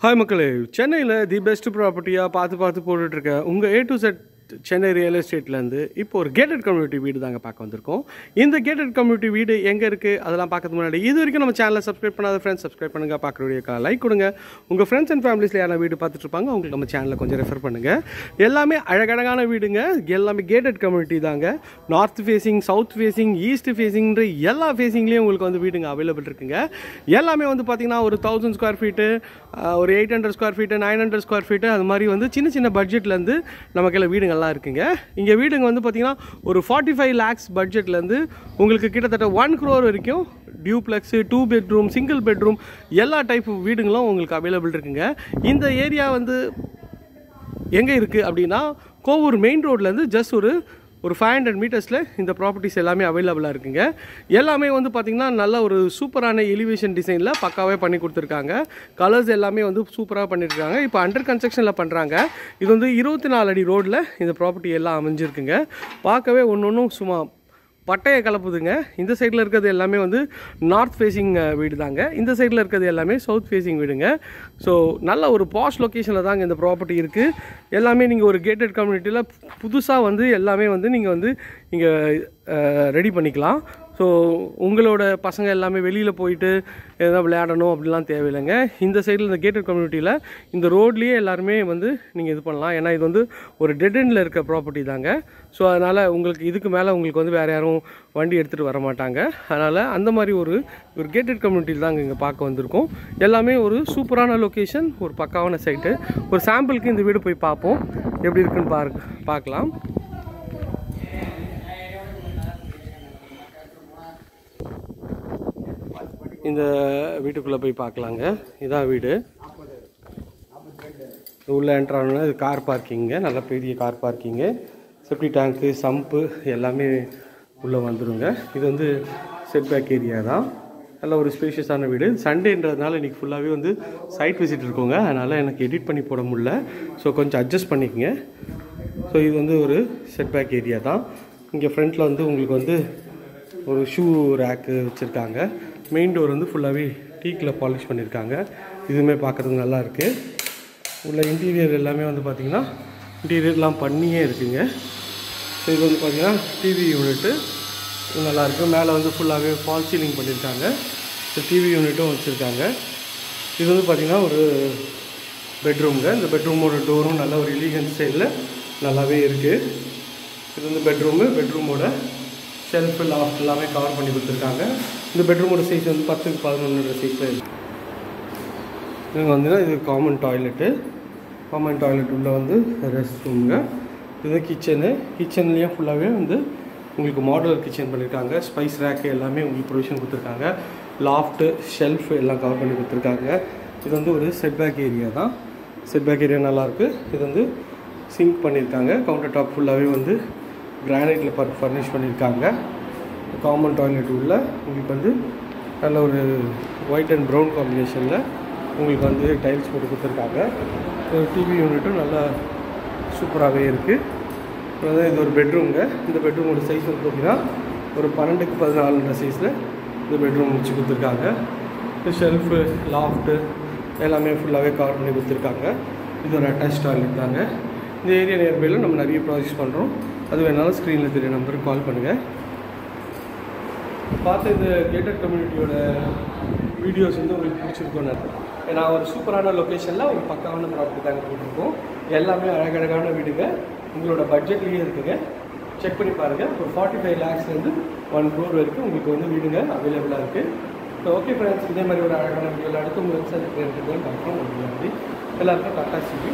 Hi மக்களே, சென்னையில் the best ப்ராப்பர்ட்டியாக பார்த்து போட்டுட்ருக்க உங்கள் A to Z Chennai real எஸ்டேட்லேருந்து இப்போ ஒரு கேட்டட் கம்யூனிட்டி வீடு தாங்க பார்க்க வந்திருக்கோம். இந்த கேட்டட் கம்யூனிட்டி வீடு எங்கே இருக்குது அதெல்லாம் பார்க்கறதுக்கு முன்னாடி இது வரைக்கும் நம்ம சேனலை சப்ஸ்கிரைப் பண்ணாத ஃப்ரெண்ட்ஸ் சப்ஸ்கிரைப் பண்ணுங்கள். பார்க்குற வீடியோக்கா லைக் கொடுங்க. உங்கள் ஃப்ரெண்ட்ஸ் அண்ட் ஃபேமிலிஸில் யாரும் வீடு பார்த்துட்ருப்பாங்க அவங்களுக்கு நம்ம சேனலில் கொஞ்சம் ரெஃபர் பண்ணுங்கள். எல்லாமே அழகழகான வீடுங்க, எல்லாமே கேட்டட் கம்யூனிட்டி தாங்க. North facing, south facing, east ஃபேஸிங்ன்ற எல்லா ஃபேஸிங்லேயும் உங்களுக்கு வந்து வீடுங்க அவைலபிள் இருக்குங்க. எல்லாமே வந்து பார்த்திங்கன்னா ஒரு 1000 ஸ்கொயர் ஃபீட்டு, ஒரு 800 ஸ்கொயர் ஃபீட்டு, 900 ஸ்கொயர் ஃபீட்டு, அது மாதிரி வந்து சின்ன சின்ன பட்ஜெட்லேருந்து நமக்கு வீடுங்கள்லாம் இருக்குங்க. இங்கே வீடுங்க வந்து பார்த்திங்கன்னா ஒரு 45 lakhs பட்ஜெட்லேருந்து உங்களுக்கு கிட்டத்தட்ட 1 crore வரைக்கும் டியூப்ளெக்ஸு, 2 bedroom, சிங்கிள் பெட்ரூம் எல்லா டைப் வீடுங்களும் உங்களுக்கு அவைலபிள் இருக்குங்க. இந்த ஏரியா வந்து எங்கே இருக்குது அப்படின்னா கோவூர் மெயின் ரோட்லேருந்து ஜஸ்ட் ஒரு 500 மீட்டர்ஸில் இந்த ப்ராப்பர்ட்டிஸ் எல்லாமே அவைலபிளாக இருக்குங்க. எல்லாமே வந்து பார்த்திங்கன்னா நல்ல ஒரு சூப்பரான எலிவேஷன் டிசைனில் பக்காவே பண்ணி கொடுத்துருக்காங்க. கலர்ஸ் எல்லாமே வந்து சூப்பராக பண்ணியிருக்காங்க. இப்போ அண்டர் கன்ஸ்ட்ரக்ஷனில் பண்ணுறாங்க. இது வந்து 24 அடி ரோடில் இந்த ப்ராப்பர்ட்டி எல்லாம் அமைஞ்சிருக்குங்க. பார்க்கவே ஒன்றும் சும்மா பட்டையை கலப்புதுங்க. இந்த சைடில் இருக்கிறது எல்லாமே வந்து நார்த் ஃபேஸிங் வீடு தாங்க. இந்த சைடில் இருக்கிறது எல்லாமே சவுத் ஃபேஸிங் வீடுங்க. ஸோ நல்ல ஒரு பாஷ் லொக்கேஷனில் தாங்க இந்த ப்ராப்பர்ட்டி இருக்குது. எல்லாமே நீங்கள் ஒரு கேட்டட் கம்யூனிட்டியில் புதுசாக வந்து எல்லாமே வந்து நீங்கள் வந்து இங்கே ரெடி பண்ணிக்கலாம். ஸோ உங்களோட பசங்க எல்லாமே வெளியில் போயிட்டு எதாவது விளையாடணும் அப்படிலாம் தேவையில்லைங்க. இந்த சைடில் இந்த கேட்டட் கம்யூனிட்டியில் இந்த ரோட்லேயே எல்லாருமே வந்து நீங்கள் இது பண்ணலாம். ஏன்னா இது வந்து ஒரு டெட் எண்டில் இருக்க ப்ராப்பர்ட்டி தாங்க. ஸோ அதனால் உங்களுக்கு இதுக்கு மேலே உங்களுக்கு வந்து வேறு யாரும் வண்டி எடுத்துகிட்டு வர மாட்டாங்க. அதனால் அந்த மாதிரி ஒரு கேட்டட் கம்யூனிட்டியில் தாங்க இங்கே பார்க்க வந்திருக்கோம். எல்லாமே ஒரு சூப்பரான லொக்கேஷன், ஒரு பக்காவான சைட்டு. ஒரு சாம்பிளுக்கு இந்த வீடு போய் பார்ப்போம், எப்படி இருக்குன்னு பார்க்கலாம். இந்த வீட்டுக்குள்ளே போய் பார்க்கலாங்க. இதான் வீடு. உள்ளே என்ட்ரானா இது கார் பார்க்கிங்க, நல்ல பெரிய கார் பார்க்கிங்கு, செப்டி டேங்க்கு, சம்பு எல்லாமே உள்ளே வந்துடுங்க. இது வந்து செட்பேக் ஏரியா தான். நல்ல ஒரு ஸ்பேஷியஸான வீடு. சண்டேன்றதுனால இன்றைக்கி ஃபுல்லாகவே வந்து சைட் விசிட் இருக்குங்க. அதனால் எனக்கு எடிட் பண்ணி போட முடியல. ஸோ கொஞ்சம் அட்ஜஸ்ட் பண்ணிக்கங்க. ஸோ இது வந்து ஒரு செட்பேக் ஏரியா தான். இங்கே ஃப்ரண்ட்டில் வந்து உங்களுக்கு வந்து ஒரு ஷூ ரேக்கு வச்சுருக்காங்க. மெயின் டோர் வந்து ஃபுல்லாகவே டீக்கில் பாலிஷ் பண்ணியிருக்காங்க. இதுவுமே பார்க்குறதுக்கு நல்லாயிருக்கு. உள்ள இன்டீரியர் எல்லாமே வந்து பார்த்திங்கன்னா இன்டீரியர்லாம் பண்ணியே இருக்குங்க. ஸோ இது வந்து பார்த்திங்கன்னா டிவி யூனிட்டு நல்லாயிருக்கு. மேலே வந்து ஃபுல்லாகவே ஃபால் சீலிங் பண்ணியிருக்காங்க. ஸோ டிவி யூனிட்டும் வச்சுருக்காங்க. இது வந்து பார்த்திங்கன்னா ஒரு பெட்ரூம்ங்க. இந்த பெட்ரூமோட டோரும் நல்ல ஒரு எலிகன்ட் ஸ்டைலில் நல்லாவே இருக்குது. இது வந்து பெட்ரூமோட ஷெல்ஃபு, லாஃப்ட் எல்லாமே கவர் பண்ணி கொடுத்துருக்காங்க. இந்த பெட்ரூமோட சைஸ் வந்து 10க்கு 11 சைஸில் இருக்குது. இங்கே வந்து இது காமன் டாய்லெட்டு உள்ளே வந்து ரெஸ்ட் ரூமுங்க. இது கிச்சன்லேயும் ஃபுல்லாகவே வந்து உங்களுக்கு மாடுலர் கிச்சன் பண்ணியிருக்காங்க. ஸ்பைஸ் ரேக்கு எல்லாமே உங்களுக்கு ப்ரொவிஷன் கொடுத்துருக்காங்க. லாஃப்ட்டு, ஷெல்ஃபு எல்லாம் கவர் பண்ணி கொடுத்துருக்காங்க. இது வந்து ஒரு செட்பேக் ஏரியா தான். செட்பேக் ஏரியா நல்லாயிருக்கு. இது வந்து சிங்க் பண்ணியிருக்காங்க. கவுண்டர் டாப் ஃபுல்லாகவே வந்து கிரானைட்டில் ஃபர்னிஷ் பண்ணியிருக்காங்க. காமன் டாய்லெட் உள்ள உங்களுக்கு வந்து நல்ல ஒரு ஒயிட் அண்ட் ப்ரௌன் காம்பினேஷனில் உங்களுக்கு வந்து டைல்ஸ் போட்டு கொடுத்துருக்காங்க. டிவி யூனிட்டும் நல்லா சூப்பராகவே இருக்குது. அதாவது இது ஒரு பெட்ரூம்ங்க. இந்த பெட்ரூமோட சைஸ் வந்து பார்த்திங்கன்னா ஒரு 12க்கு 14 சைஸில் இந்த பெட்ரூம் வச்சு கொடுத்துருக்காங்க. ஷெல்ஃபு, லாஃப்ட்டு எல்லாமே ஃபுல்லாகவே கவர் பண்ணி கொடுத்துருக்காங்க. இது ஒரு அட்டாச் டாய்லெட் தாங்க. இந்த ஏரியா நியர்பையில் நம்ம நிறைய ப்ராஜெக்ட்ஸ் பண்ணுறோம். அது வேணாலும் ஸ்க்ரீனில் தெரிய நம்பருக்கு கால் பண்ணுங்கள். பார்த்து இந்த கேட்டட் கம்யூனிட்டியோட வீடியோஸ் வந்து உங்களுக்கு பிடிச்சிருக்கோன்னு ஏன்னா ஒரு சூப்பரான லொக்கேஷனில் ஒரு பக்காவான ப்ராப்பர்ட்டி தாங்க போட்டிருக்கோம். எல்லாமே அழகழகான வீடுங்க, உங்களோட பட்ஜெட்லேயே இருக்குங்க. செக் பண்ணி பாருங்கள். ஒரு 45 lakhsலேருந்து 1 crore வரைக்கும் உங்களுக்கு வந்து வீடுங்க அவைலபிளாக இருக்குது. ஸோ ஓகே ஃப்ரெண்ட்ஸ், இதே மாதிரி ஒரு அழகான வீடியோவில் அடுத்து உங்களுக்கு பார்க்குறோம். எல்லாருக்கும் டாட்டா சிபி.